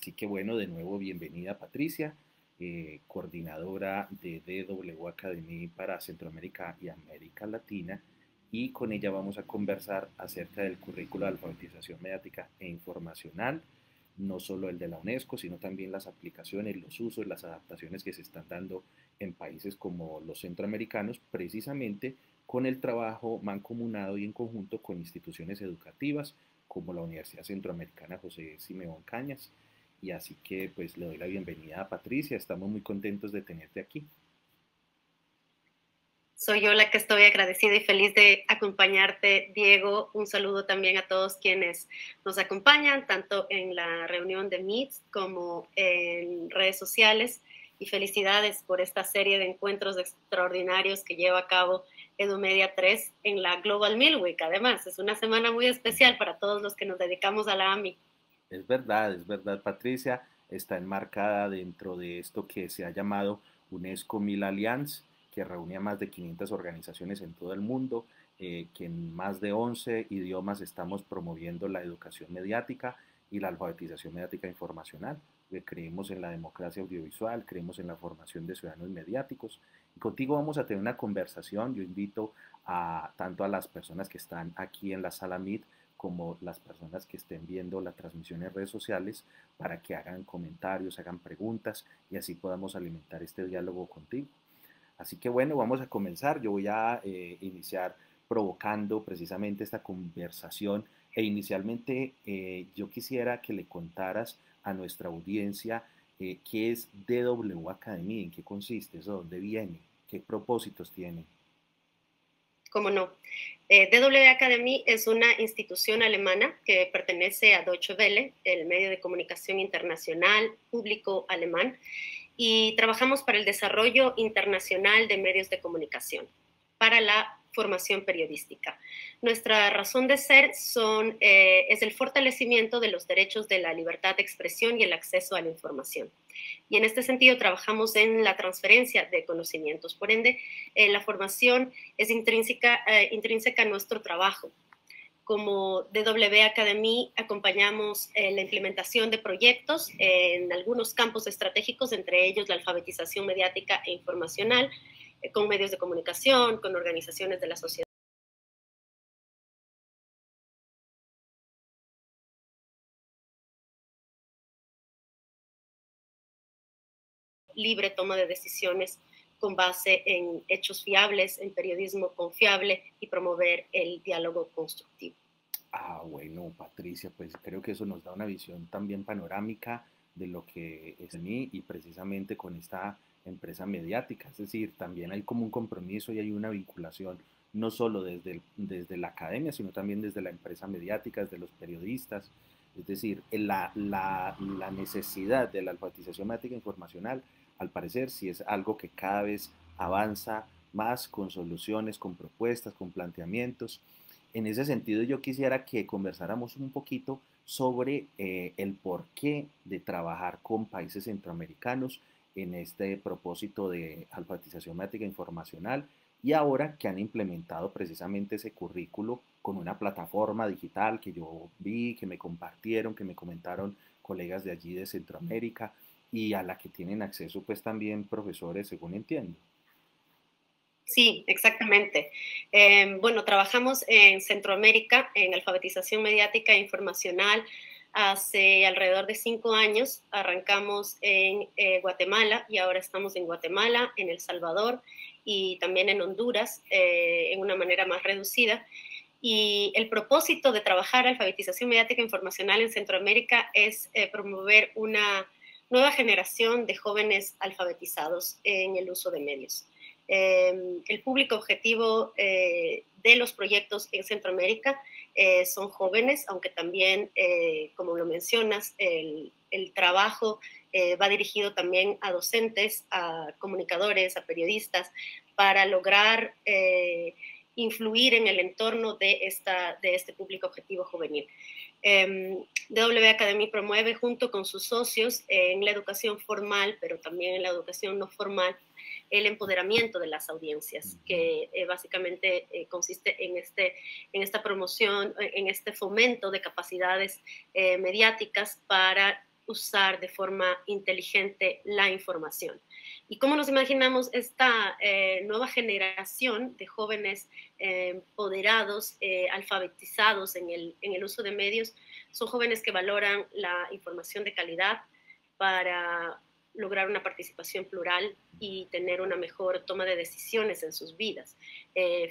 Así que bueno, de nuevo bienvenida Patricia, coordinadora de DW Academy para Centroamérica y América Latina, y con ella vamos a conversar acerca del currículo de alfabetización mediática e informacional, no solo el de la UNESCO, sino también las aplicaciones, los usos, las adaptaciones que se están dando en países como los centroamericanos, precisamente con el trabajo mancomunado y en conjunto con instituciones educativas como la Universidad Centroamericana José Simeón Cañas. Y así que pues le doy la bienvenida a Patricia, estamos muy contentos de tenerte aquí. Soy yo la que estoy agradecida y feliz de acompañarte, Diego. Un saludo también a todos quienes nos acompañan, tanto en la reunión de Meet como en redes sociales. Y felicidades por esta serie de encuentros extraordinarios que lleva a cabo EduMedia 3 en la Global Meal Week. Además, es una semana muy especial para todos los que nos dedicamos a la AMI. Es verdad, Patricia, está enmarcada dentro de esto que se ha llamado UNESCO Mil Alliance, que reúne a más de 500 organizaciones en todo el mundo, que en más de 11 idiomas estamos promoviendo la educación mediática y la alfabetización mediática informacional. Creemos en la democracia audiovisual, creemos en la formación de ciudadanos mediáticos. Y contigo vamos a tener una conversación. Yo invito a tanto a las personas que están aquí en la sala Meet como las personas que estén viendo la transmisión en redes sociales para que hagan comentarios, hagan preguntas y así podamos alimentar este diálogo contigo. Así que bueno, vamos a comenzar. Yo voy a iniciar provocando precisamente esta conversación e inicialmente yo quisiera que le contaras a nuestra audiencia qué es DW Academy, en qué consiste, eso, dónde viene, qué propósitos tiene. ¿Cómo no? DW Academy es una institución alemana que pertenece a Deutsche Welle, el medio de comunicación internacional público alemán, y trabajamos para el desarrollo internacional de medios de comunicación, para la formación periodística. Nuestra razón de ser es el fortalecimiento de los derechos de la libertad de expresión y el acceso a la información. Y en este sentido trabajamos en la transferencia de conocimientos. Por ende, la formación es intrínseca a nuestro trabajo. Como DW Academy acompañamos la implementación de proyectos en algunos campos estratégicos, entre ellos la alfabetización mediática e informacional, con medios de comunicación, con organizaciones de la sociedad libre, toma de decisiones con base en hechos fiables, en periodismo confiable y promover el diálogo constructivo. Ah, bueno, Patricia, pues creo que eso nos da una visión también panorámica de lo que es en mí y precisamente con esta empresa mediática. Es decir, también hay como un compromiso y hay una vinculación no solo desde la academia, sino también desde la empresa mediática, desde los periodistas. Es decir, la necesidad de la alfabetización mediática informacional, al parecer, sí es algo que cada vez avanza más con soluciones, con propuestas, con planteamientos. En ese sentido, yo quisiera que conversáramos un poquito sobre el porqué de trabajar con países centroamericanos en este propósito de alfabetización mediática informacional y ahora que han implementado precisamente ese currículo con una plataforma digital que yo vi, que me compartieron, que me comentaron colegas de allí de Centroamérica y a la que tienen acceso pues también profesores, según entiendo. Sí, exactamente. Bueno, trabajamos en Centroamérica en alfabetización mediática e informacional hace alrededor de 5 años. Arrancamos en Guatemala y ahora estamos en Guatemala, en El Salvador y también en Honduras en una manera más reducida. Y el propósito de trabajar alfabetización mediática e informacional en Centroamérica es promover una nueva generación de jóvenes alfabetizados en el uso de medios. El público objetivo de los proyectos en Centroamérica son jóvenes, aunque también, como lo mencionas, el trabajo va dirigido también a docentes, a comunicadores, a periodistas, para lograr influir en el entorno de este público objetivo juvenil. DW Academy promueve junto con sus socios en la educación formal, pero también en la educación no formal, el empoderamiento de las audiencias, que básicamente consiste en esta promoción, en este fomento de capacidades mediáticas para usar de forma inteligente la información. ¿Y cómo nos imaginamos esta nueva generación de jóvenes empoderados, alfabetizados en el uso de medios? Son jóvenes que valoran la información de calidad para lograr una participación plural y tener una mejor toma de decisiones en sus vidas,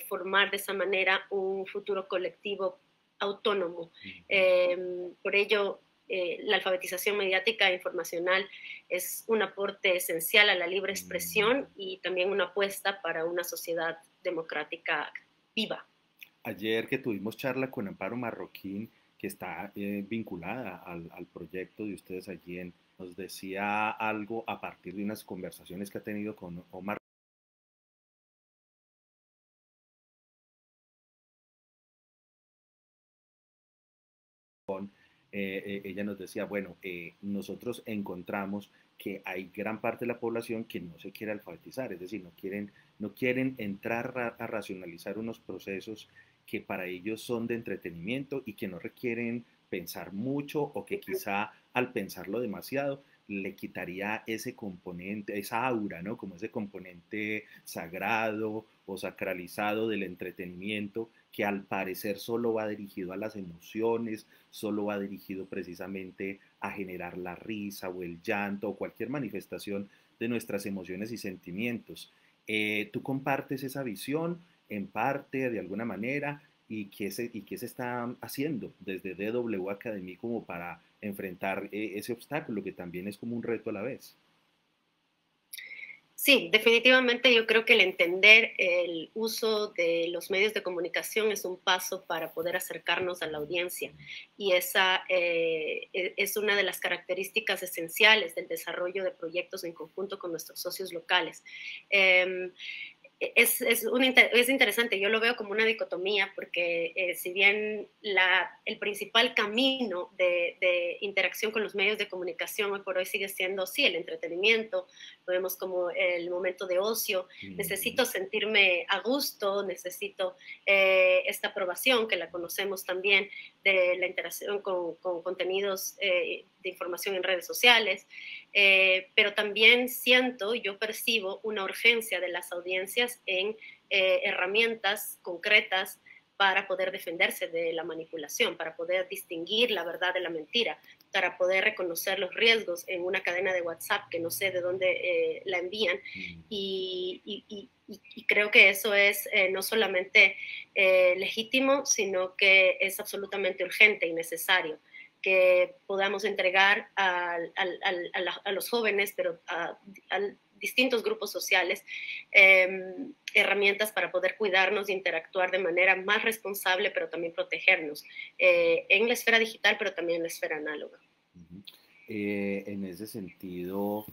formar de esa manera un futuro colectivo autónomo. Por ello, la alfabetización mediática e informacional es un aporte esencial a la libre expresión y también una apuesta para una sociedad democrática viva. Ayer que tuvimos charla con Amparo Marroquín, que está vinculada al proyecto de ustedes allí nos decía algo a partir de unas conversaciones que ha tenido con Omar. Ella nos decía, bueno, nosotros encontramos que hay gran parte de la población que no se quiere alfabetizar, es decir, no quieren entrar a racionalizar unos procesos que para ellos son de entretenimiento y que no requieren pensar mucho o que quizá al pensarlo demasiado le quitaría ese componente, esa aura, ¿no? Como ese componente sagrado o sacralizado del entretenimiento que al parecer solo va dirigido a las emociones, solo va dirigido precisamente a generar la risa o el llanto o cualquier manifestación de nuestras emociones y sentimientos. ¿Tú compartes esa visión en parte, de alguna manera? ¿Y qué se está haciendo desde DW Academy como para enfrentar ese obstáculo que también es como un reto a la vez? Sí, definitivamente yo creo que el entender el uso de los medios de comunicación es un paso para poder acercarnos a la audiencia y esa es una de las características esenciales del desarrollo de proyectos en conjunto con nuestros socios locales. Eh, es interesante, yo lo veo como una dicotomía porque si bien el principal camino de interacción con los medios de comunicación hoy por hoy sigue siendo, sí, el entretenimiento, lo vemos como el momento de ocio, necesito sentirme a gusto, necesito esta aprobación que la conocemos también de la interacción con contenidos de información en redes sociales, pero también siento, yo percibo una urgencia de las audiencias en herramientas concretas para poder defenderse de la manipulación, para poder distinguir la verdad de la mentira, para poder reconocer los riesgos en una cadena de WhatsApp que no sé de dónde la envían. Y creo que eso es no solamente legítimo, sino que es absolutamente urgente y necesario que podamos entregar a los jóvenes, pero a distintos grupos sociales, herramientas para poder cuidarnos e interactuar de manera más responsable, pero también protegernos en la esfera digital, pero también en la esfera análoga. En ese sentido,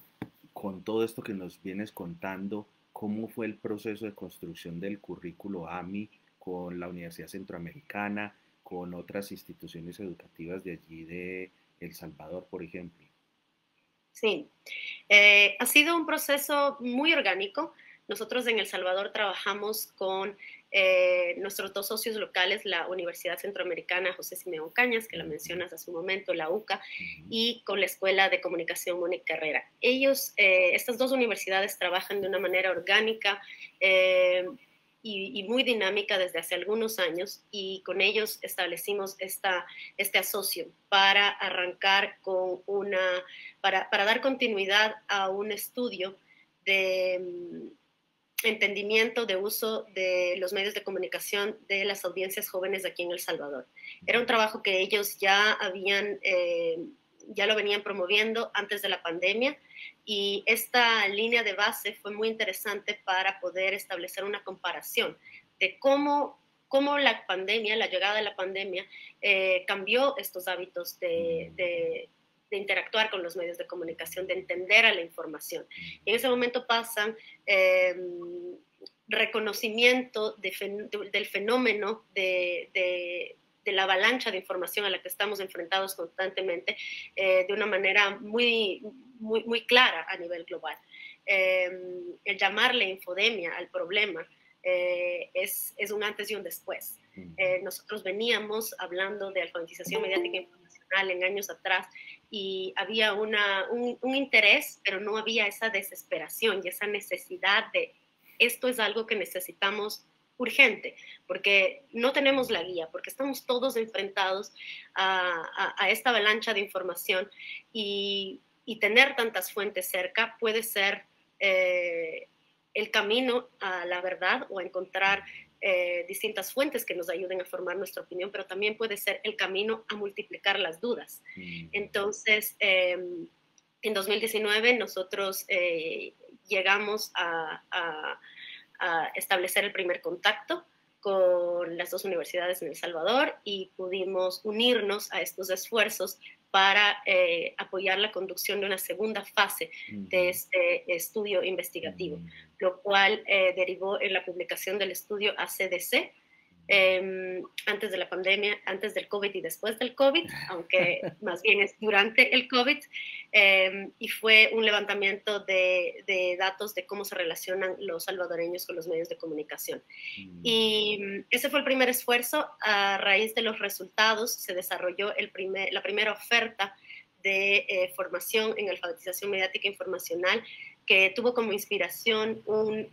con todo esto que nos vienes contando, ¿cómo fue el proceso de construcción del currículo AMI con la Universidad Centroamericana, con otras instituciones educativas de allí de El Salvador, por ejemplo? Sí, ha sido un proceso muy orgánico. Nosotros en El Salvador trabajamos con nuestros dos socios locales, la Universidad Centroamericana José Simeón Cañas, que la mencionas hace un momento, la UCA, y con la Escuela de Comunicación Mónica Herrera. Ellos, estas dos universidades trabajan de una manera orgánica y muy dinámica desde hace algunos años, y con ellos establecimos este asocio para arrancar con para dar continuidad a un estudio de entendimiento de uso de los medios de comunicación de las audiencias jóvenes aquí en El Salvador. Era un trabajo que ellos ya ya lo venían promoviendo antes de la pandemia, y esta línea de base fue muy interesante para poder establecer una comparación de cómo la pandemia, la llegada de la pandemia, cambió estos hábitos de interactuar con los medios de comunicación, de entender a la información. Y en ese momento pasan reconocimiento del fenómeno de la avalancha de información a la que estamos enfrentados constantemente de una manera muy clara a nivel global. El llamarle infodemia al problema es un antes y un después. Nosotros veníamos hablando de alfabetización mediática e informacional en años atrás y había un interés, pero no había esa desesperación y esa necesidad de esto es algo que necesitamos urgente, porque no tenemos la guía, porque estamos todos enfrentados a esta avalancha de información y tener tantas fuentes cerca puede ser el camino a la verdad o a encontrar distintas fuentes que nos ayuden a formar nuestra opinión, pero también puede ser el camino a multiplicar las dudas. Entonces, en 2019 nosotros llegamos a establecer el primer contacto con las dos universidades en El Salvador y pudimos unirnos a estos esfuerzos para apoyar la conducción de una segunda fase de este estudio investigativo, lo cual derivó en la publicación del estudio ACDC, antes de la pandemia, antes del COVID y después del COVID, aunque más bien es durante el COVID, y fue un levantamiento de datos de cómo se relacionan los salvadoreños con los medios de comunicación. Y ese fue el primer esfuerzo. A raíz de los resultados se desarrolló la primera oferta de formación en alfabetización mediática e informacional que tuvo como inspiración un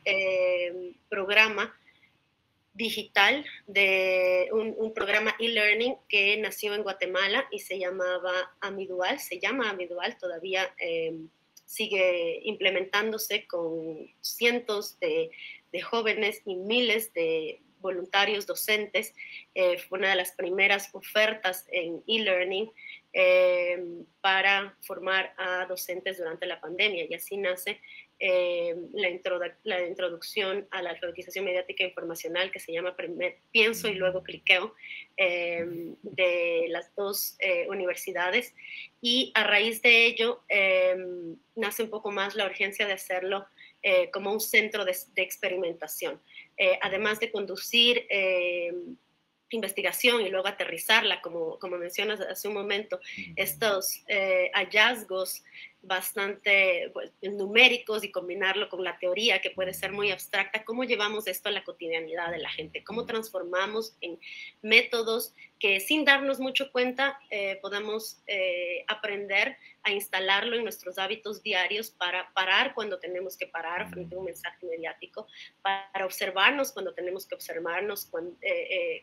programa digital de un programa e-learning que nació en Guatemala y se llama Amidual todavía sigue implementándose con cientos de jóvenes y miles de voluntarios docentes. Fue una de las primeras ofertas en e-learning para formar a docentes durante la pandemia y así nace la introducción a la alfabetización mediática e informacional que se llama Pienso y luego Cliqueo, de las dos universidades, y a raíz de ello nace un poco más la urgencia de hacerlo como un centro de experimentación, además de conducir investigación y luego aterrizarla, como mencionas hace un momento, estos hallazgos bastante pues, numéricos y combinarlo con la teoría que puede ser muy abstracta, cómo llevamos esto a la cotidianidad de la gente, cómo transformamos en métodos que sin darnos mucho cuenta podamos aprender a instalarlo en nuestros hábitos diarios para parar cuando tenemos que parar frente a un mensaje mediático, para observarnos cuando tenemos que observarnos,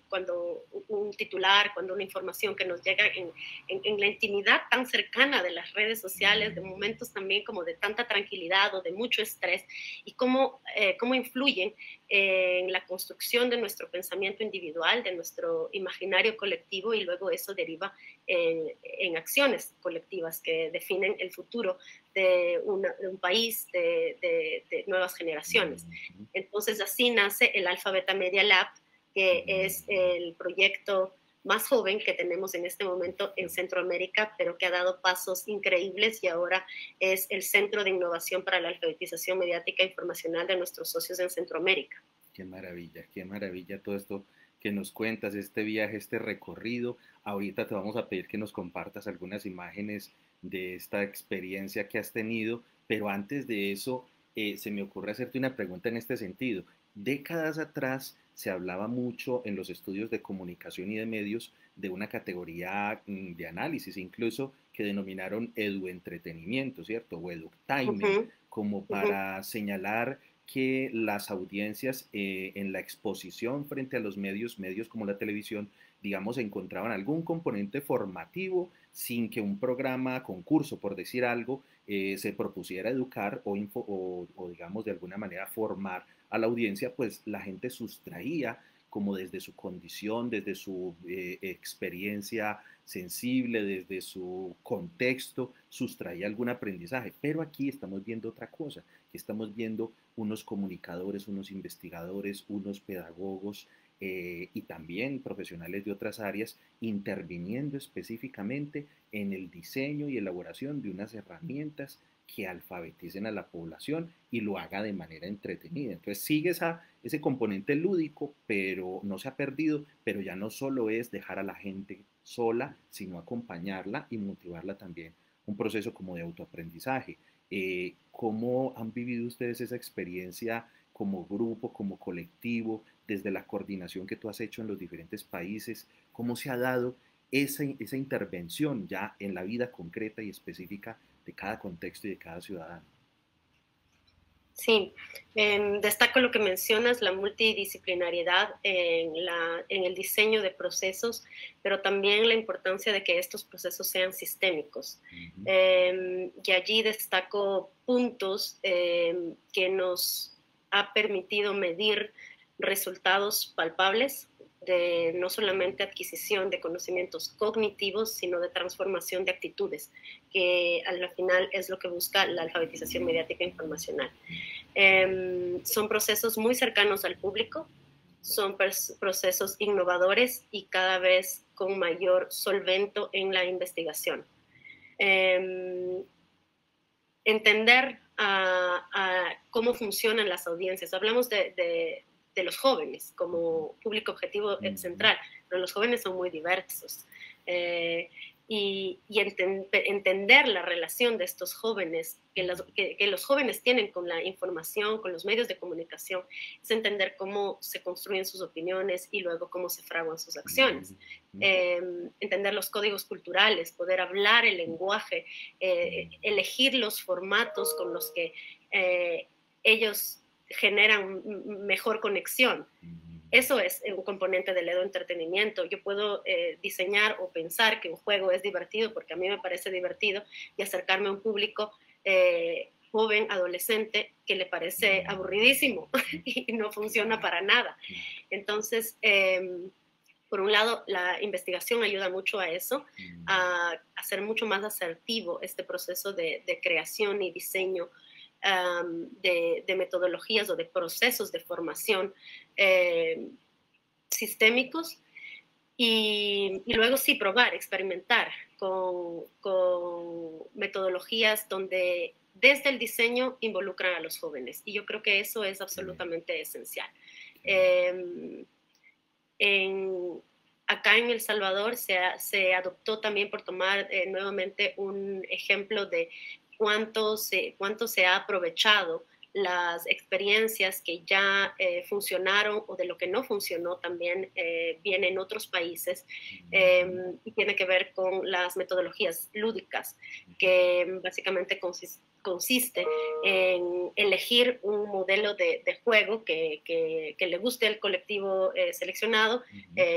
cuando un titular, cuando una información que nos llega en la intimidad tan cercana de las redes sociales, de momentos también como de tanta tranquilidad o de mucho estrés, y cómo influyen en la construcción de nuestro pensamiento individual, de nuestro imaginario colectivo, y luego eso deriva en acciones colectivas que definen el futuro de un país, de nuevas generaciones. Entonces así nace el Alfa Beta Media Lab, que es el proyecto más joven que tenemos en este momento en Centroamérica, pero que ha dado pasos increíbles y ahora es el centro de innovación para la alfabetización mediática e informacional de nuestros socios en Centroamérica. Qué maravilla todo esto que nos cuentas, este viaje, este recorrido. Ahorita te vamos a pedir que nos compartas algunas imágenes de esta experiencia que has tenido, pero antes de eso, se me ocurre hacerte una pregunta en este sentido. Décadas atrás se hablaba mucho en los estudios de comunicación y de medios de una categoría de análisis, incluso que denominaron eduentretenimiento, ¿cierto? O edutainment, como para señalar que las audiencias en la exposición frente a los medios como la televisión, digamos, encontraban algún componente formativo sin que un programa, concurso, por decir algo, se propusiera educar o, digamos, de alguna manera formar a la audiencia, pues la gente sustraía como desde su condición, desde su experiencia sensible, desde su contexto, sustraía algún aprendizaje. Pero aquí estamos viendo otra cosa, que estamos viendo unos comunicadores, unos investigadores, unos pedagogos y también profesionales de otras áreas interviniendo específicamente en el diseño y elaboración de unas herramientas que alfabeticen a la población y lo haga de manera entretenida. Entonces sigue ese componente lúdico, pero no se ha perdido, pero ya no solo es dejar a la gente sola, sino acompañarla y motivarla también. Un proceso como de autoaprendizaje. ¿Cómo han vivido ustedes esa experiencia como grupo, como colectivo, desde la coordinación que tú has hecho en los diferentes países, cómo se ha dado esa intervención ya en la vida concreta y específica de cada contexto y de cada ciudadano. Sí, destaco lo que mencionas, la multidisciplinariedad en el diseño de procesos, pero también la importancia de que estos procesos sean sistémicos. Y allí destaco puntos que nos ha permitido medir resultados palpables de no solamente adquisición de conocimientos cognitivos, sino de transformación de actitudes, que al final es lo que busca la alfabetización mediática informacional. Son procesos muy cercanos al público, son procesos innovadores y cada vez con mayor solvento en la investigación. Entender cómo funcionan las audiencias. Hablamos de los jóvenes como público objetivo central, pero los jóvenes son muy diversos. Y entender la relación de estos jóvenes, que los jóvenes tienen con la información, con los medios de comunicación, es entender cómo se construyen sus opiniones y luego cómo se fraguan sus acciones. Entender los códigos culturales, poder hablar el lenguaje, elegir los formatos con los que ellos generan mejor conexión. Eso es un componente del entretenimiento. Yo puedo diseñar o pensar que un juego es divertido porque a mí me parece divertido y acercarme a un público joven, adolescente, que le parece aburridísimo y no funciona para nada. Entonces, por un lado, la investigación ayuda mucho a eso, a hacer mucho más asertivo este proceso de creación y diseño de metodologías o de procesos de formación sistémicos y luego sí probar, experimentar con metodologías donde desde el diseño involucran a los jóvenes. Y yo creo que eso es absolutamente esencial. Acá en El Salvador se adoptó también, por tomar nuevamente un ejemplo de cuánto se ha aprovechado las experiencias que ya funcionaron o de lo que no funcionó también viene en otros países y tiene que ver con las metodologías lúdicas, que básicamente consiste en elegir un modelo de juego que le guste al colectivo seleccionado,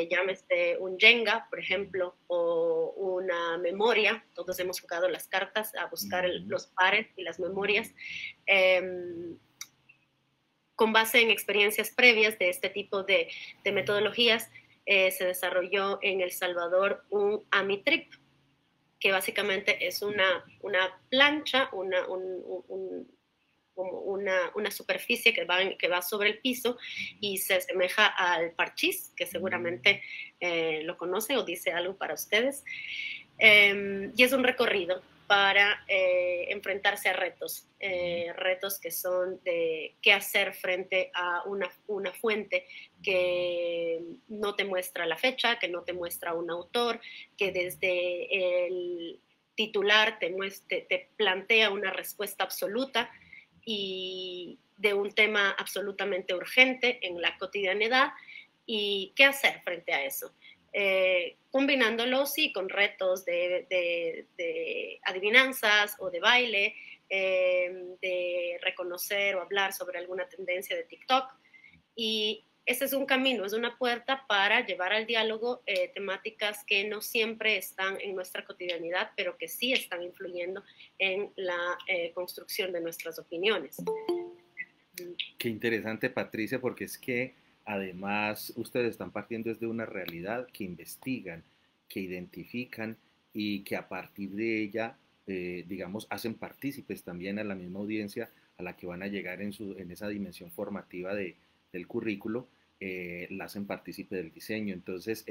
llámese un Jenga, por ejemplo, o una memoria. Todos hemos jugado las cartas a buscar los pares y las memorias. Con base en experiencias previas de este tipo de metodologías, se desarrolló en El Salvador un AmiTrip, que básicamente es una plancha, una superficie que va sobre el piso y se asemeja al parchís, que seguramente lo conocen o dice algo para ustedes. Y es un recorrido para enfrentarse a retos, retos que son de qué hacer frente a una fuente que no te muestra la fecha, que no te muestra un autor, que desde el titular te plantea una respuesta absoluta y de un tema absolutamente urgente en la cotidianidad, y qué hacer frente a eso. Combinándolo, sí, con retos de adivinanzas o de baile, de reconocer o hablar sobre alguna tendencia de TikTok. Y ese es un camino, es una puerta para llevar al diálogo temáticas que no siempre están en nuestra cotidianidad, pero que sí están influyendo en la construcción de nuestras opiniones. Qué interesante, Patricia, porque es que además ustedes están partiendo desde una realidad que investigan, que identifican y que a partir de ella, digamos, hacen partícipes también a la misma audiencia a la que van a llegar en esa dimensión formativa del currículo, la hacen partícipe del diseño. Entonces,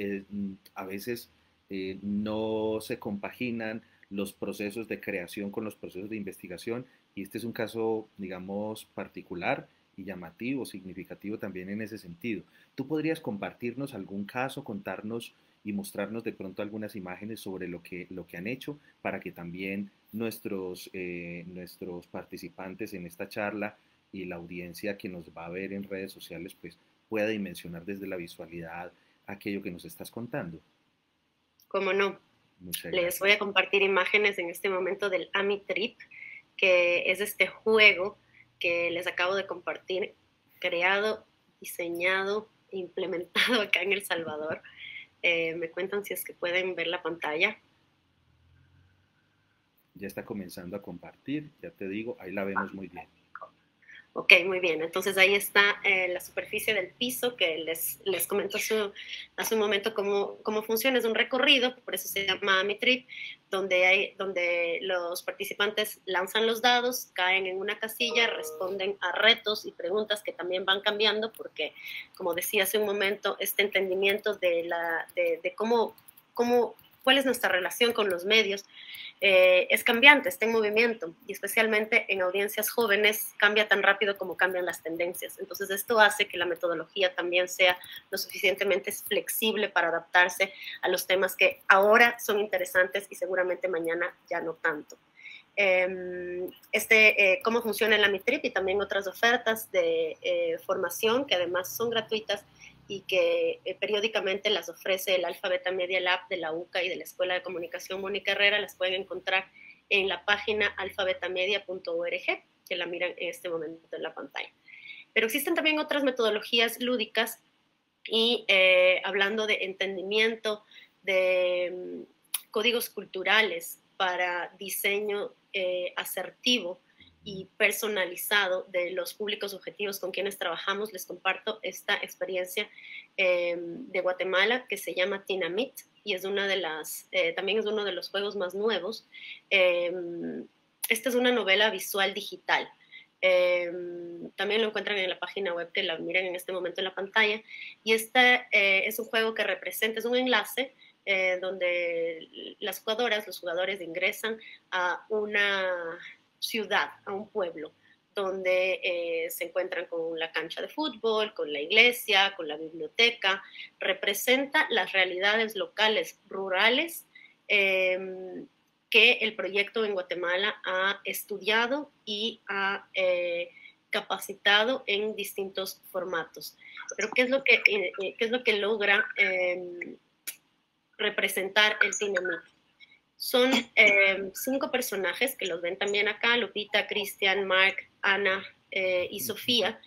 a veces no se compaginan los procesos de creación con los procesos de investigación, y este es un caso, digamos, particular y llamativo, significativo también en ese sentido. ¿Tú podrías compartirnos algún caso, contarnos y mostrarnos de pronto algunas imágenes sobre lo que han hecho para que también nuestros participantes en esta charla y la audiencia que nos va a ver en redes sociales pues pueda dimensionar desde la visualidad aquello que nos estás contando. ¿Cómo no? Muchas Les gracias. voy a compartir imágenes en este momento del AmiTrip, que es este juego que les acabo de compartir, creado, diseñado, implementado acá en El Salvador. Me cuentan si es que pueden ver la pantalla. Ya está comenzando a compartir, ya te digo, ahí la vemos muy bien. Ok, muy bien. Entonces ahí está la superficie del piso que les comento hace un momento cómo funciona. Es un recorrido, por eso se llama AmiTrip, donde los participantes lanzan los dados, caen en una casilla, responden a retos y preguntas que también van cambiando porque, como decía hace un momento, este entendimiento de cuál es nuestra relación con los medios es cambiante, está en movimiento y especialmente en audiencias jóvenes cambia tan rápido como cambian las tendencias. Entonces esto hace que la metodología también sea lo suficientemente flexible para adaptarse a los temas que ahora son interesantes y seguramente mañana ya no tanto. Cómo funciona el AmiTrip y también otras ofertas de formación que además son gratuitas y que periódicamente las ofrece el Alfa Beta Media Lab de la UCA y de la Escuela de Comunicación Mónica Herrera, las pueden encontrar en la página alfabetamedia.org, que la miran en este momento en la pantalla. Pero existen también otras metodologías lúdicas y hablando de entendimiento de códigos culturales para diseño asertivo y personalizado de los públicos objetivos con quienes trabajamos, les comparto esta experiencia de Guatemala que se llama Tinamit y es también es uno de los juegos más nuevos. Esta es una novela visual digital. También lo encuentran en la página web que la miran en este momento en la pantalla y este es un juego que representa, es un enlace donde las jugadoras, los jugadores ingresan a una ciudad, a un pueblo, donde se encuentran con la cancha de fútbol, con la iglesia, con la biblioteca, representa las realidades locales, rurales, que el proyecto en Guatemala ha estudiado y ha capacitado en distintos formatos. Pero ¿qué es lo que logra representar el Tinamit? Son 5 personajes que los ven también acá, Lupita, Cristian, Mark, Ana y Sofía,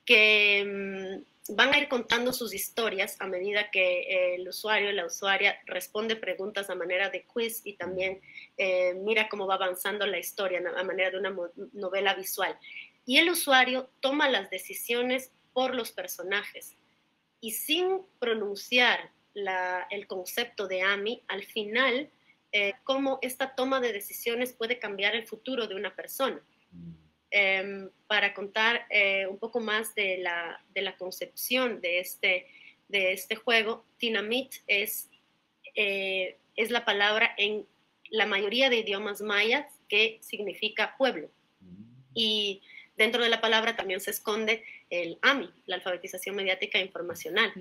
que van a ir contando sus historias a medida que el usuario, la usuaria responde preguntas a manera de quiz y también mira cómo va avanzando la historia a manera de una novela visual. Y el usuario toma las decisiones por los personajes y sin pronunciar el concepto de AMI, al final cómo esta toma de decisiones puede cambiar el futuro de una persona. Para contar un poco más de la concepción de este juego, Tinamit es la palabra en la mayoría de idiomas mayas que significa pueblo. Y dentro de la palabra también se esconde el AMI, la alfabetización mediática e informacional.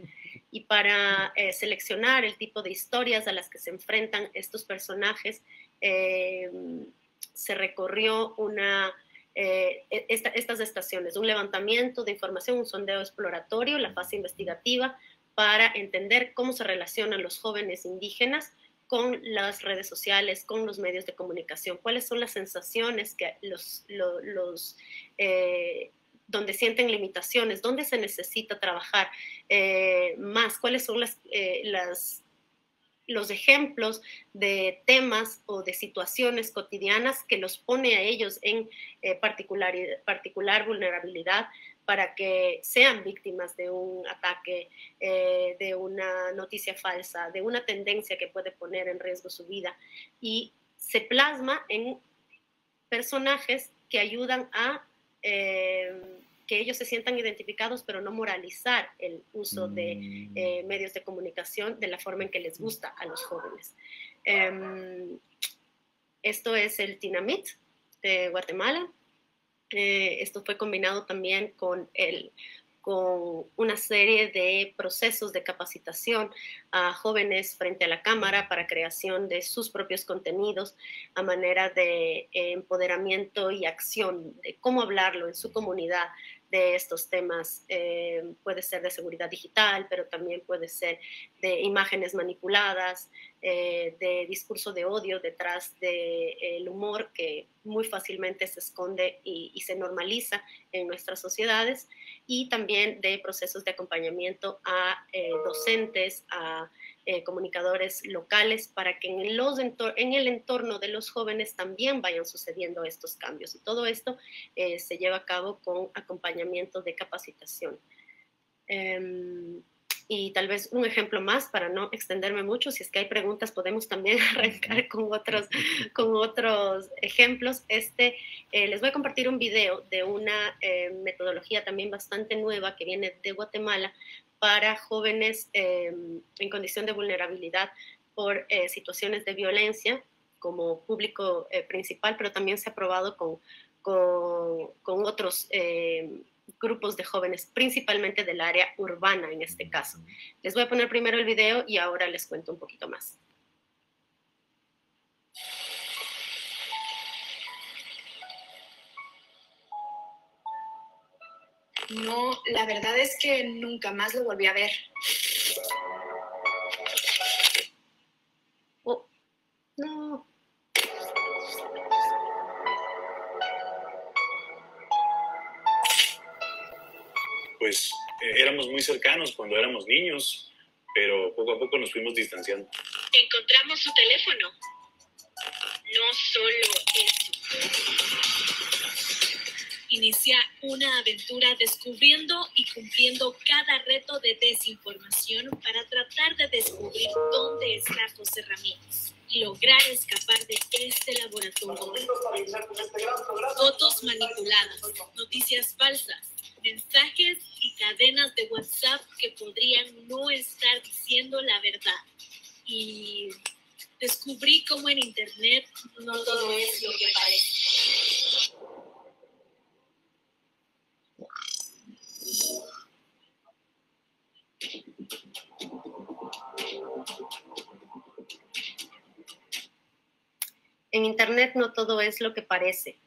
Y para seleccionar el tipo de historias a las que se enfrentan estos personajes, se recorrió estas estaciones, un levantamiento de información, un sondeo exploratorio, la fase investigativa, para entender cómo se relacionan los jóvenes indígenas con las redes sociales, con los medios de comunicación, cuáles son las sensaciones que donde sienten limitaciones, dónde se necesita trabajar más, cuáles son los ejemplos de temas o de situaciones cotidianas que los pone a ellos en particular vulnerabilidad para que sean víctimas de un ataque, de una noticia falsa, de una tendencia que puede poner en riesgo su vida. Y se plasma en personajes que ayudan a que ellos se sientan identificados, pero no moralizar el uso de medios de comunicación de la forma en que les gusta a los jóvenes. Esto es el Tinamit de Guatemala. Esto fue combinado también con el con una serie de procesos de capacitación a jóvenes frente a la cámara para creación de sus propios contenidos a manera de empoderamiento y acción, de cómo hablarlo en su comunidad de estos temas. Puede ser de seguridad digital, pero también puede ser de imágenes manipuladas, de discurso de odio detrás del humor que muy fácilmente se esconde y se normaliza en nuestras sociedades, y también de procesos de acompañamiento a docentes, a comunicadores locales, para que en el entorno de los jóvenes también vayan sucediendo estos cambios. Y todo esto se lleva a cabo con acompañamiento de capacitación. Y tal vez un ejemplo más para no extenderme mucho, si es que hay preguntas podemos también arrancar con otros ejemplos. Les voy a compartir un video de una metodología también bastante nueva que viene de Guatemala para jóvenes en condición de vulnerabilidad por situaciones de violencia como público principal, pero también se ha probado con otros grupos de jóvenes, principalmente del área urbana en este caso. Les voy a poner primero el video y ahora les cuento un poquito más. No, la verdad es que nunca más lo volví a ver. Oh, no. Pues éramos muy cercanos cuando éramos niños, pero poco a poco nos fuimos distanciando. Encontramos su teléfono. No solo eso. Inicia una aventura descubriendo y cumpliendo cada reto de desinformación para tratar de descubrir dónde está José Ramírez y lograr escapar de este laboratorio. Fotos manipuladas, noticias falsas, mensajes y cadenas de WhatsApp que podrían no estar diciendo la verdad. Y descubrí cómo en Internet no todo es lo que parece. En Internet no todo es lo que parece.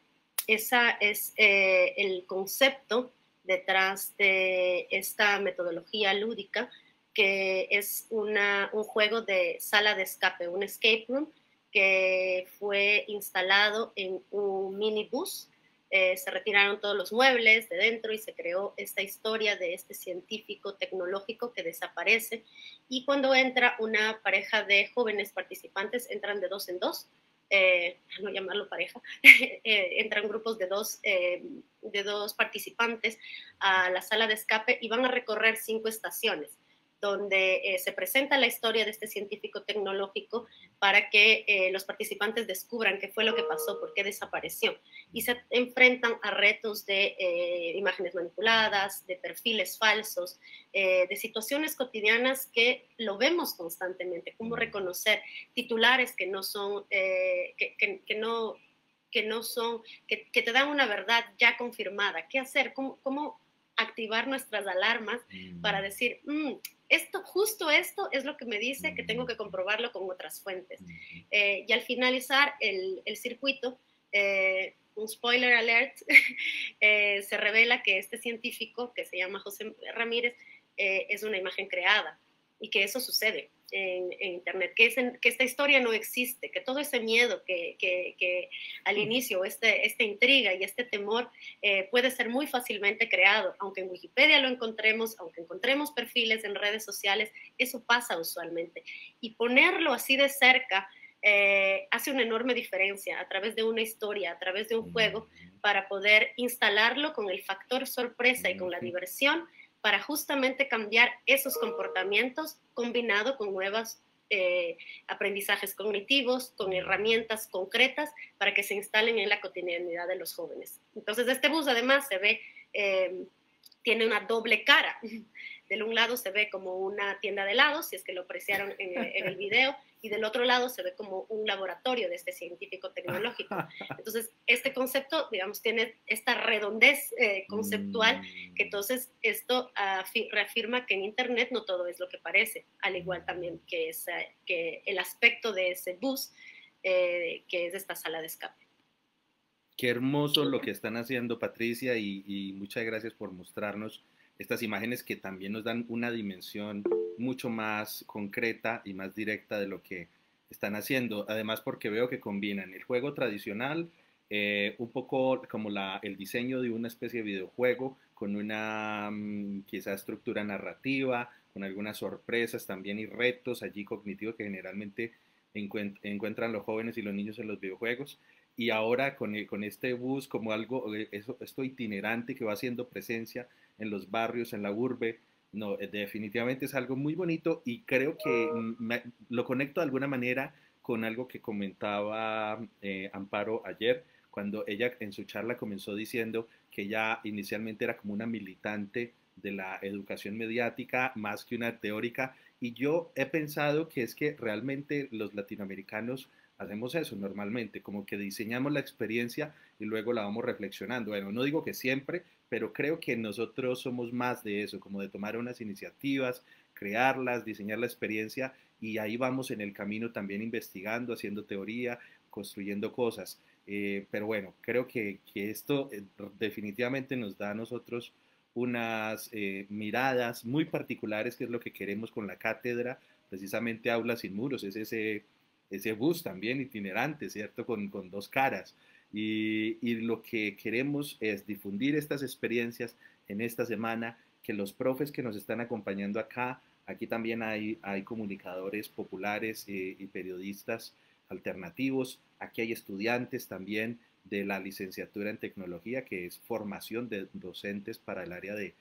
Ese es el concepto detrás de esta metodología lúdica, que es un juego de sala de escape, un escape room, que fue instalado en un minibús. Se retiraron todos los muebles de dentro y se creó esta historia de este científico tecnológico que desaparece. Y cuando entra una pareja de jóvenes participantes, entran de dos en dos, no llamarlo pareja, entran grupos de dos participantes a la sala de escape y van a recorrer 5 estaciones donde se presenta la historia de este científico tecnológico para que los participantes descubran qué fue lo que pasó, por qué desapareció, y se enfrentan a retos de imágenes manipuladas, de perfiles falsos, de situaciones cotidianas que lo vemos constantemente, cómo reconocer titulares que no son, que te dan una verdad ya confirmada, qué hacer, cómo activar nuestras alarmas para decir, justo esto es lo que me dice que tengo que comprobarlo con otras fuentes. Y al finalizar el circuito, un spoiler alert, se revela que este científico, que se llama José Ramírez, es una imagen creada, y que eso sucede en Internet, que esta historia no existe, que todo ese miedo que al inicio, esta intriga y este temor puede ser muy fácilmente creado, aunque en Wikipedia lo encontremos, aunque encontremos perfiles en redes sociales, eso pasa usualmente. Y ponerlo así de cerca hace una enorme diferencia a través de una historia, a través de un juego, para poder instalarlo con el factor sorpresa y con la diversión, para justamente cambiar esos comportamientos combinado con nuevos aprendizajes cognitivos, con herramientas concretas para que se instalen en la cotidianidad de los jóvenes. Entonces, este bus además se ve, tiene una doble cara. Del un lado se ve como una tienda de helados, si es que lo apreciaron en el video, y del otro lado se ve como un laboratorio de este científico tecnológico. Entonces, este concepto, digamos, tiene esta redondez conceptual, que entonces esto reafirma que en Internet no todo es lo que parece, al igual también que el aspecto de ese bus, que es esta sala de escape. Qué hermoso lo que están haciendo, Patricia, y muchas gracias por mostrarnos estas imágenes que también nos dan una dimensión mucho más concreta y más directa de lo que están haciendo. Además, porque veo que combinan el juego tradicional, un poco como el diseño de una especie de videojuego, con una quizá estructura narrativa, con algunas sorpresas también y retos allí cognitivos que generalmente encuentran los jóvenes y los niños en los videojuegos. Y ahora con este bus como algo, esto itinerante que va haciendo presencia en los barrios, en la urbe, no, definitivamente es algo muy bonito y creo que lo conecto de alguna manera con algo que comentaba Amparo ayer, cuando ella en su charla comenzó diciendo que ella inicialmente era como una militante de la educación mediática más que una teórica, y yo he pensado que es que realmente los latinoamericanos hacemos eso normalmente, como que diseñamos la experiencia y luego la vamos reflexionando. Bueno, no digo que siempre, pero creo que nosotros somos más de eso, como de tomar unas iniciativas, crearlas, diseñar la experiencia y ahí vamos en el camino también investigando, haciendo teoría, construyendo cosas. Pero bueno, creo que esto definitivamente nos da a nosotros unas miradas muy particulares, que es lo que queremos con la cátedra, precisamente Aulas sin Muros, es ese bus también itinerante, ¿cierto? Con dos caras. Y lo que queremos es difundir estas experiencias en esta semana, que los profes que nos están acompañando acá, aquí también hay comunicadores populares y periodistas alternativos, aquí hay estudiantes también de la licenciatura en tecnología, que es formación de docentes para el área de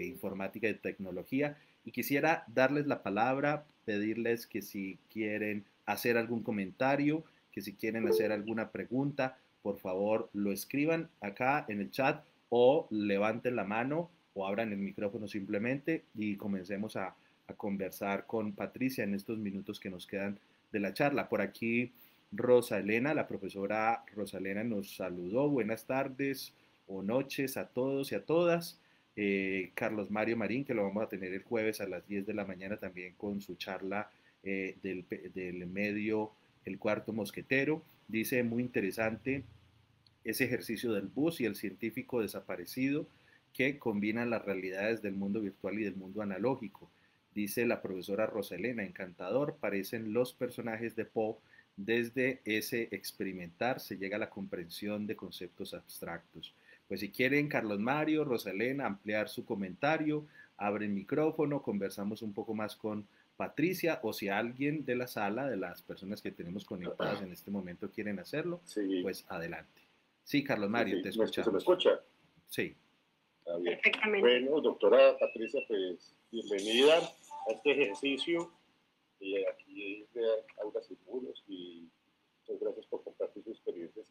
informática y tecnología. Y quisiera darles la palabra, pedirles que si quieren hacer algún comentario, que si quieren hacer alguna pregunta, por favor lo escriban acá en el chat o levanten la mano o abran el micrófono simplemente y comencemos a conversar con Patricia en estos minutos que nos quedan de la charla. Por aquí Rosa Elena, la profesora Rosa Elena nos saludó. Buenas tardes o noches a todos y a todas. Carlos Mario Marín, que lo vamos a tener el jueves a las 10 de la mañana también con su charla del medio El Cuarto Mosquetero. Dice, muy interesante ese ejercicio del bus y el científico desaparecido que combinan las realidades del mundo virtual y del mundo analógico. Dice la profesora Roselena, encantador, parecen los personajes de Poe. Desde ese experimentar se llega a la comprensión de conceptos abstractos. Pues si quieren, Carlos Mario, Roselena, ampliar su comentario, abren micrófono, conversamos un poco más con Patricia, o si alguien de la sala, de las personas que tenemos conectadas en este momento quieren hacerlo, sí, pues adelante. Sí, Carlos Mario, sí, te escuchamos. ¿Se me escucha? Sí. Perfectamente. Bueno, doctora Patricia, pues bienvenida a este ejercicio aquí de Aulas sin Muros, y muchas gracias por compartir sus experiencias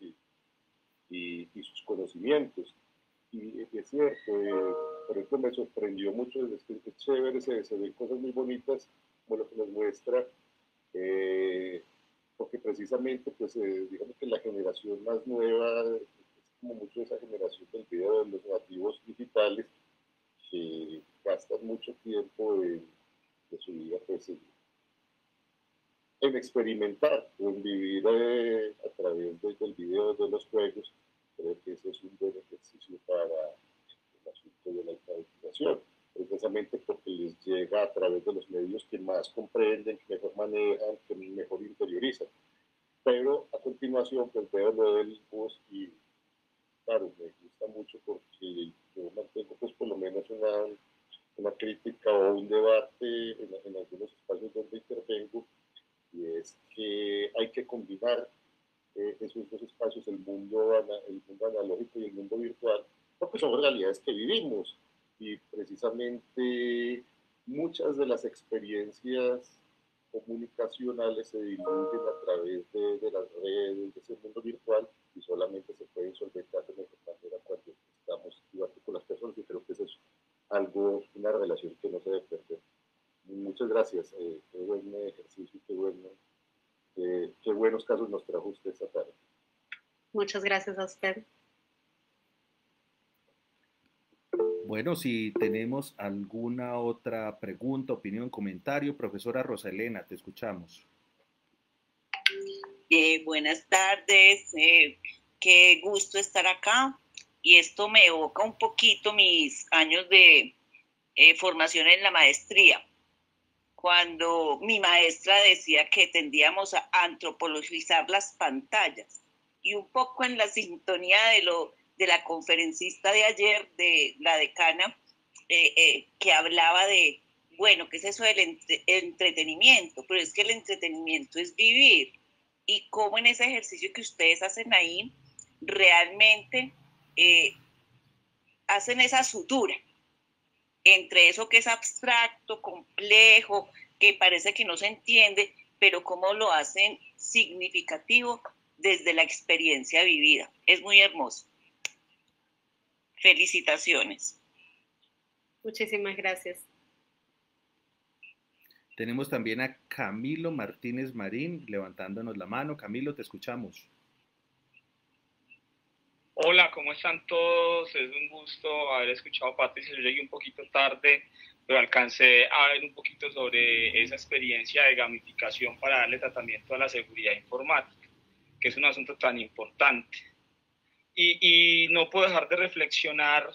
y sus conocimientos. Y es cierto, por ejemplo, me sorprendió mucho, es chévere, se ven cosas muy bonitas, como lo que nos muestra, porque precisamente, pues, digamos que la generación más nueva es como mucho esa generación del video, de los nativos digitales, que gastan mucho tiempo de su vida, pues, en experimentar, en vivir a través del video, de los juegos. Creo que ese es un buen ejercicio para el asunto de la alfabetización, precisamente porque les llega a través de los medios que más comprenden, que mejor manejan, que mejor interiorizan. Pero a continuación, pues veo lo del bus y, claro, me gusta mucho porque yo mantengo, pues, por lo menos una crítica o un debate en algunos espacios donde intervengo, y es que hay que combinar esos dos espacios, el mundo analógico y el mundo virtual, porque son realidades que vivimos, y precisamente muchas de las experiencias comunicacionales se diluyen a través de las redes, de ese mundo virtual, y solamente se pueden solventar de mejor manera cuando estamos con las personas, y creo que ese es algo, una relación que no se debe perder. Muchas gracias, qué buen ejercicio, qué buenos casos nos trajo usted esta tarde. Muchas gracias a usted. Bueno, si tenemos alguna otra pregunta, opinión, comentario, profesora Rosalena, te escuchamos. Buenas tardes, qué gusto estar acá, y esto me evoca un poquito mis años de formación en la maestría, cuando mi maestra decía que tendíamos a antropologizar las pantallas, y un poco en la sintonía de la conferencista de ayer, de la decana, que hablaba de, bueno, ¿qué es eso del entretenimiento? Pero es que el entretenimiento es vivir, y cómo en ese ejercicio que ustedes hacen ahí, realmente hacen esa sutura entre eso que es abstracto, complejo, que parece que no se entiende, pero cómo lo hacen significativo desde la experiencia vivida. Es muy hermoso. Felicitaciones. Muchísimas gracias. Tenemos también a Camilo Martínez Marín levantándonos la mano. Camilo, te escuchamos. Hola, ¿cómo están todos? Es un gusto haber escuchado a Patricia. Yo llegué un poquito tarde, pero alcancé a ver un poquito sobre esa experiencia de gamificación para darle tratamiento a la seguridad informática, que es un asunto tan importante. Y no puedo dejar de reflexionar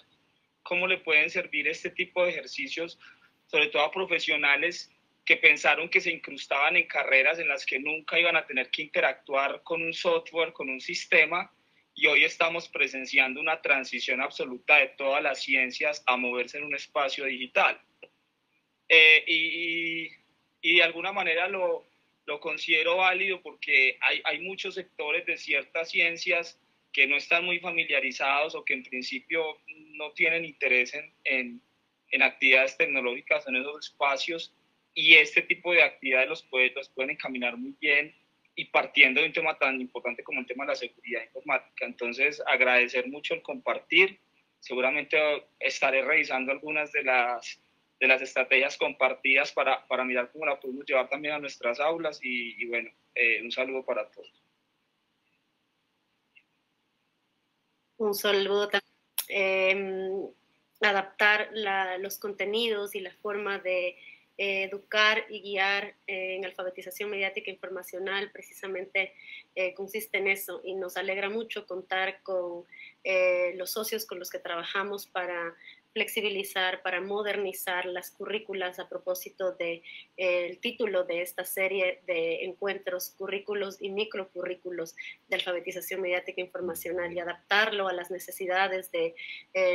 cómo le pueden servir este tipo de ejercicios, sobre todo a profesionales que pensaron que se incrustaban en carreras en las que nunca iban a tener que interactuar con un software, con un sistema, y hoy estamos presenciando una transición absoluta de todas las ciencias a moverse en un espacio digital. Y de alguna manera lo considero válido porque hay muchos sectores de ciertas ciencias que no están muy familiarizados o que en principio no tienen interés en actividades tecnológicas en esos espacios, y este tipo de actividades los pueden encaminar muy bien, y partiendo de un tema tan importante como el tema de la seguridad informática. Entonces, agradecer mucho el compartir. Seguramente estaré revisando algunas de las estrategias compartidas para mirar cómo la podemos llevar también a nuestras aulas, y bueno, un saludo para todos. Un saludo también. Adaptar los contenidos y la forma de educar y guiar en alfabetización mediática e informacional precisamente consiste en eso, y nos alegra mucho contar con los socios con los que trabajamos para flexibilizar, para modernizar las currículas a propósito del título de esta serie de encuentros, currículos y microcurrículos de alfabetización mediática e informacional, y adaptarlo a las necesidades de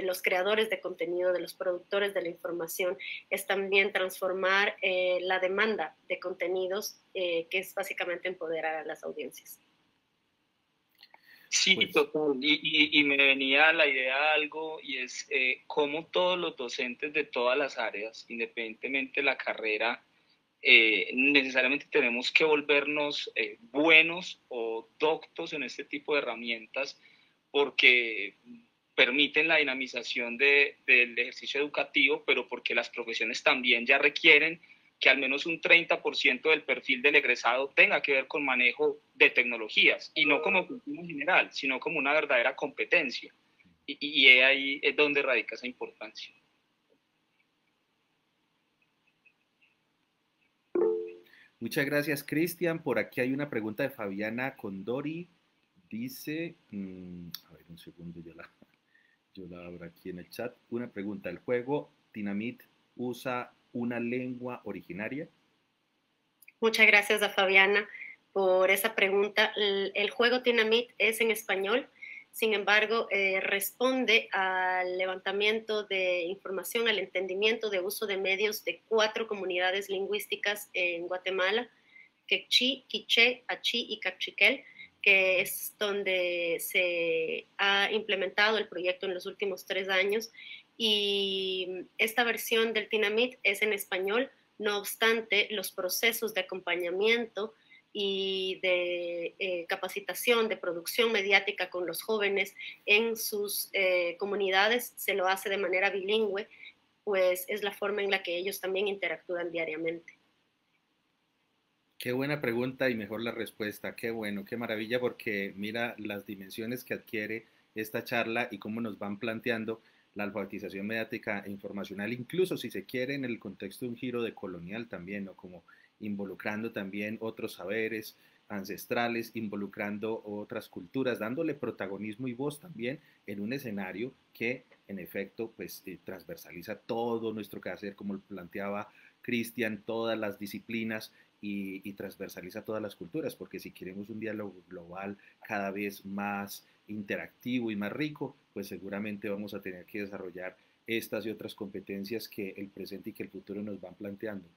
los creadores de contenido, de los productores de la información. Es también transformar la demanda de contenidos, que es básicamente empoderar a las audiencias. Sí, pues, total. Y me venía la idea de algo, y es cómo todos los docentes de todas las áreas, independientemente de la carrera, necesariamente tenemos que volvernos buenos o doctos en este tipo de herramientas, porque permiten la dinamización del ejercicio educativo, pero porque las profesiones también ya requieren que al menos un 30% del perfil del egresado tenga que ver con manejo de tecnologías, y no como cultura general, sino como una verdadera competencia. Y ahí es donde radica esa importancia. Muchas gracias, Cristian. Por aquí hay una pregunta de Fabiana Condori. Dice, a ver un segundo, yo la abro aquí en el chat. Una pregunta, ¿el juego Dynamite usa una lengua originaria? Muchas gracias a Fabiana por esa pregunta. El juego Dynamite es en español, sin embargo, responde al levantamiento de información, al entendimiento de uso de medios de 4 comunidades lingüísticas en Guatemala: Quechí, Quiché, Achí y Cachiquel, que es donde se ha implementado el proyecto en los últimos 3 años. Y esta versión del Dynamite es en español. No obstante, los procesos de acompañamiento y de capacitación, de producción mediática con los jóvenes en sus comunidades se lo hace de manera bilingüe, pues es la forma en la que ellos también interactúan diariamente. Qué buena pregunta y mejor la respuesta. Qué bueno, qué maravilla, porque mira las dimensiones que adquiere esta charla y cómo nos van planteando la alfabetización mediática e informacional, incluso si se quiere en el contexto de un giro decolonial también, ¿no? Como involucrando también otros saberes ancestrales, involucrando otras culturas, dándole protagonismo y voz también en un escenario que en efecto pues transversaliza todo nuestro quehacer, como lo planteaba Cristian, todas las disciplinas y transversaliza todas las culturas, porque si queremos un diálogo global cada vez más interactivo y más rico, pues seguramente vamos a tener que desarrollar estas y otras competencias que el presente y que el futuro nos van planteando.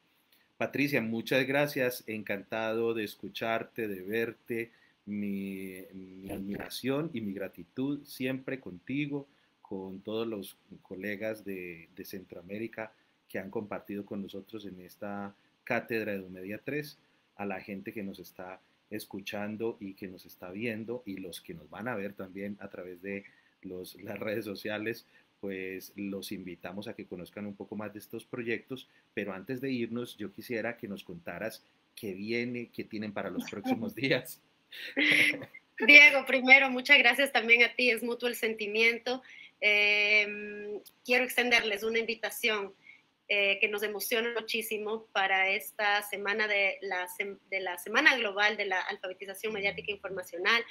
Patricia, muchas gracias, encantado de escucharte, de verte, mi admiración y mi gratitud siempre contigo, con todos los colegas de Centroamérica que han compartido con nosotros en esta cátedra de Edumedia 3, a la gente que nos está escuchando y que nos está viendo y los que nos van a ver también a través de las redes sociales, pues los invitamos a que conozcan un poco más de estos proyectos, pero antes de irnos yo quisiera que nos contaras qué viene, qué tienen para los próximos días. Diego, primero, muchas gracias también a ti, es mutuo el sentimiento. Quiero extenderles una invitación que nos emociona muchísimo para esta semana de la Semana Global de la Alfabetización Mediática e Informacional.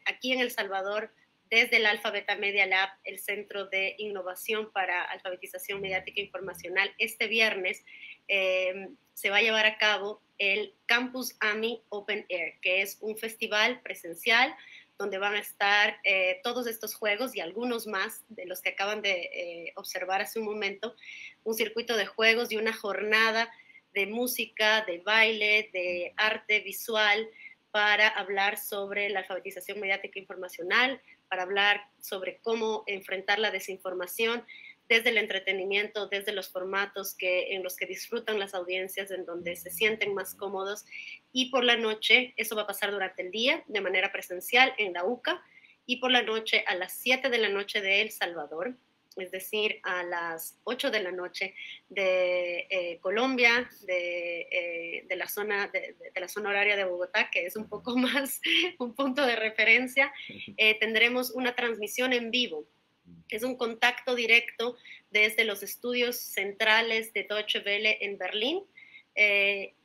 Aquí en El Salvador, desde el Alfa Beta Media Lab, el Centro de Innovación para Alfabetización Mediática e Informacional, este viernes se va a llevar a cabo el Campus AMI Open Air, que es un festival presencial donde van a estar todos estos juegos y algunos más de los que acaban de observar hace un momento, un circuito de juegos y una jornada de música, de baile, de arte visual para hablar sobre la alfabetización mediática e informacional, para hablar sobre cómo enfrentar la desinformación desde el entretenimiento, desde los formatos en los que disfrutan las audiencias, en donde se sienten más cómodos. Y por la noche, eso va a pasar durante el día de manera presencial en la UCA, y por la noche a las 7 de la noche de El Salvador, es decir, a las 8 de la noche de Colombia, de la zona horaria de Bogotá, que es un poco más un punto de referencia, tendremos una transmisión en vivo. Es un contacto directo desde los estudios centrales de Deutsche Welle en Berlín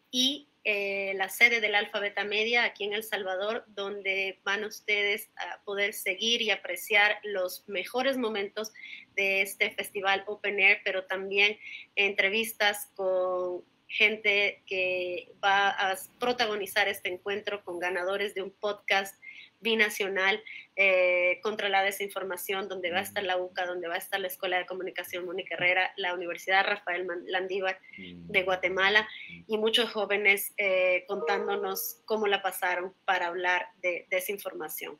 y la sede del Alfa Beta Media aquí en El Salvador, donde van ustedes a poder seguir y apreciar los mejores momentos de este festival Open Air, pero también entrevistas con gente que va a protagonizar este encuentro, con ganadores de un podcast binacional contra la desinformación, donde va a estar la UCA, donde va a estar la Escuela de Comunicación Mónica Herrera, la Universidad Rafael Landívar de Guatemala, y muchos jóvenes contándonos cómo la pasaron para hablar de desinformación.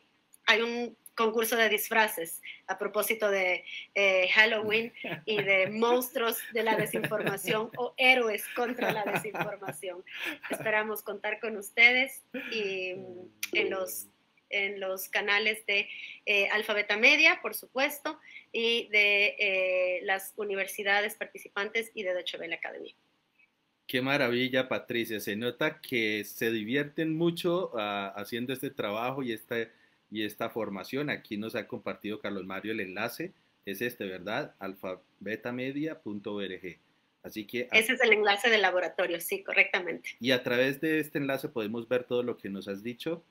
Hay un concurso de disfraces a propósito de Halloween y de monstruos de la desinformación o héroes contra la desinformación. Esperamos contar con ustedes y en los canales de Alfa Beta Media, por supuesto, y de las universidades participantes y de Deutsche Welle Academy. Qué maravilla, Patricia. Se nota que se divierten mucho haciendo este trabajo y esta formación. Aquí nos ha compartido Carlos Mario el enlace. Es ¿verdad? alfabetamedia.org. Así que ese es el enlace del laboratorio, sí, correctamente. Y a través de este enlace podemos ver todo lo que nos has dicho,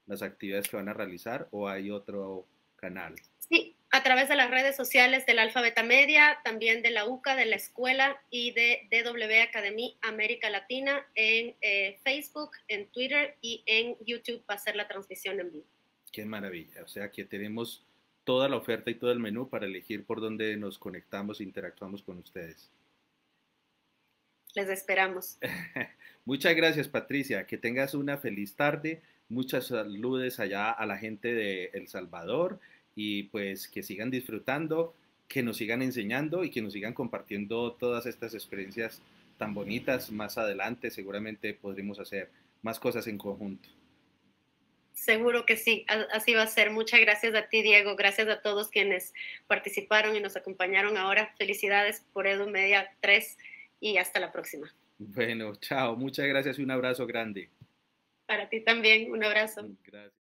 las actividades que van a realizar, ¿o hay otro canal? Sí, a través de las redes sociales del Alfa Beta Media, también de la UCA, de la escuela y de DW Academy América Latina en Facebook, en Twitter y en YouTube va a ser la transmisión en vivo. Qué maravilla, o sea que tenemos toda la oferta y todo el menú para elegir por dónde nos conectamos e interactuamos con ustedes. Les esperamos. Muchas gracias, Patricia, que tengas una feliz tarde. Muchas saludes allá a la gente de El Salvador y pues que sigan disfrutando, que nos sigan enseñando y que nos sigan compartiendo todas estas experiencias tan bonitas. Más adelante seguramente podremos hacer más cosas en conjunto. Seguro que sí, así va a ser. Muchas gracias a ti, Diego. Gracias a todos quienes participaron y nos acompañaron ahora. Felicidades por EduMedia 3 y hasta la próxima. Bueno, chao. Muchas gracias y un abrazo grande. Para ti también, un abrazo. Gracias.